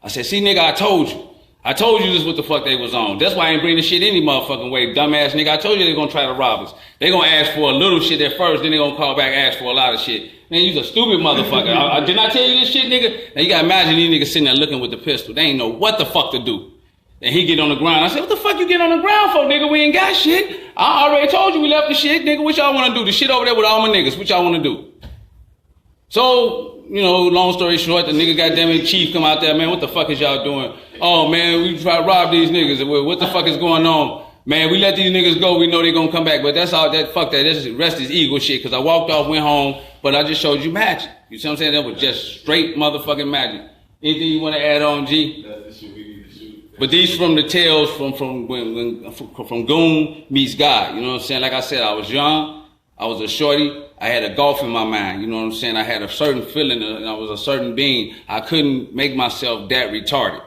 I said, see, nigga, I told you. I told you this what the fuck they was on. That's why I ain't bring the shit any motherfucking way, dumbass nigga. I told you they gonna try to rob us. They gonna ask for a little shit at first, then they gonna call back, ask for a lot of shit. Man, you's a stupid motherfucker. I did not tell you this shit, nigga? Now you gotta imagine these niggas sitting there looking with the pistol. They ain't know what the fuck to do. And he get on the ground. I said, what the fuck you get on the ground for, nigga? We ain't got shit. I already told you we left the shit, nigga. What y'all wanna do? The shit over there with all my niggas. What y'all wanna do? So, you know, long story short, the nigga goddamn it, chief come out there, man, what the fuck is y'all doing? Oh, man, we try to rob these niggas. What the fuck is going on? Man, we let these niggas go. We know they gonna come back. But that's all that, fuck that. That's the rest is ego shit. Cause I walked off, went home, but I just showed you magic. You see what I'm saying? That was just straight motherfucking magic. Anything you wanna add on, G? That's the shit we need to shoot. But these from the tales from Goon meets God. You know what I'm saying? Like I said, I was young. I was a shorty. I had a golf in my mind, you know what I'm saying? I had a certain feeling and I was a certain being. I couldn't make myself that retarded.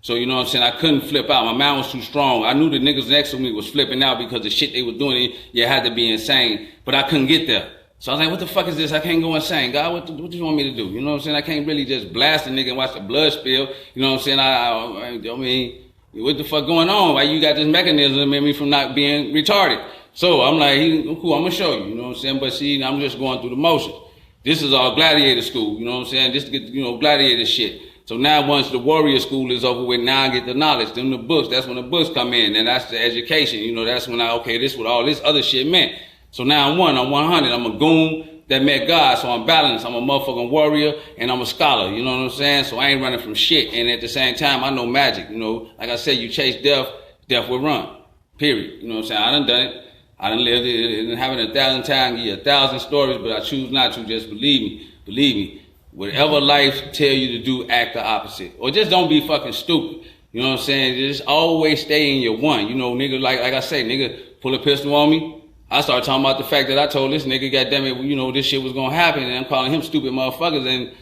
So, you know what I'm saying? I couldn't flip out. My mind was too strong. I knew the niggas next to me was flipping out because the shit they were doing, you had to be insane. But I couldn't get there. So I was like, what the fuck is this? I can't go insane. God, what do you want me to do? You know what I'm saying? I can't really just blast a nigga and watch the blood spill. You know what I'm saying? I mean, what the fuck going on? Why you got this mechanism that made me from not being retarded? So I'm like, cool, I'm gonna show you, you know what I'm saying? But see, I'm just going through the motions. This is our gladiator school, you know what I'm saying? Just to get, you know, gladiator shit. So now once the warrior school is over with, now I get the knowledge, then the books, that's when the books come in, and that's the education, you know, that's when this is what all this other shit meant. So now I'm 100, I'm a goon that met God, so I'm balanced, I'm a motherfucking warrior, and I'm a scholar, you know what I'm saying? So I ain't running from shit, and at the same time, I know magic, you know, like I said, you chase death, death will run, period, you know what I'm saying? I done it. I done lived it and having 1,000 times, 1,000 stories, but I choose not to. Just believe me. Whatever life tell you to do, act the opposite. Or just don't be fucking stupid. You know what I'm saying? Just always stay in your one. You know, nigga, like I say, nigga, pull a pistol on me. I started talking about the fact that I told this nigga, goddamn it, you know, this shit was gonna happen, and I'm calling him stupid motherfuckers, and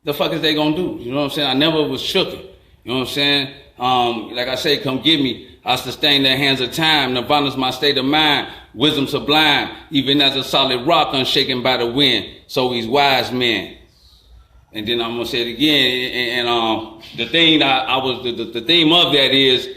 the fuck is they gonna do? You know what I'm saying? I never was shooken. You know what I'm saying? Like I say, come get me. I sustain the hands of time. Nirvana's my state of mind. Wisdom sublime. Even as a solid rock unshaken by the wind. So he's wise men. And then I'm gonna say it again. And the thing that the theme of that is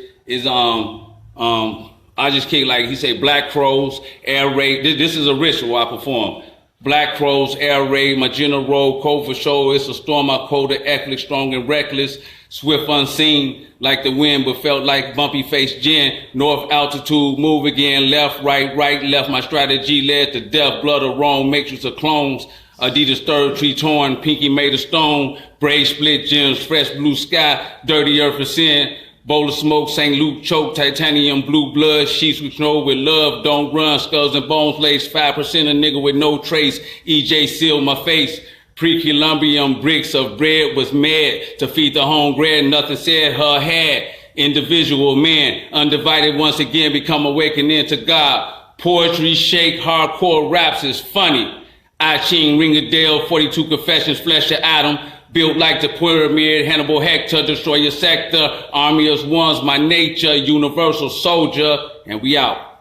I just kick like he say black crows, air raid. This is a ritual I perform. Black crows, air raid, my general, cold for show. It's a storm I code the eclic, strong and reckless. Swift unseen like the wind, but felt like bumpy faced gin. North altitude, move again, left, right, left. My strategy led to death, blood of wrong, matrix of clones. Adidas third tree torn, pinky made of stone. Braid split gems, fresh blue sky, dirty earth of sin. Bowl of smoke, St. Luke choke, titanium blue blood. Sheets we know with love, don't run. Skulls and bones lace, 5% a nigga with no trace. EJ sealed my face. Pre-Columbian bricks of bread was mad to feed the home bread. Nothing said her had. Individual man, undivided once again, become awakening to God. Poetry, shake, hardcore raps is funny. I Ching, Ringadale, 42 confessions, flesh of Adam. Built like the pyramid, Hannibal Hector, destroy your sector. Army of ones, my nature, universal soldier, and we out.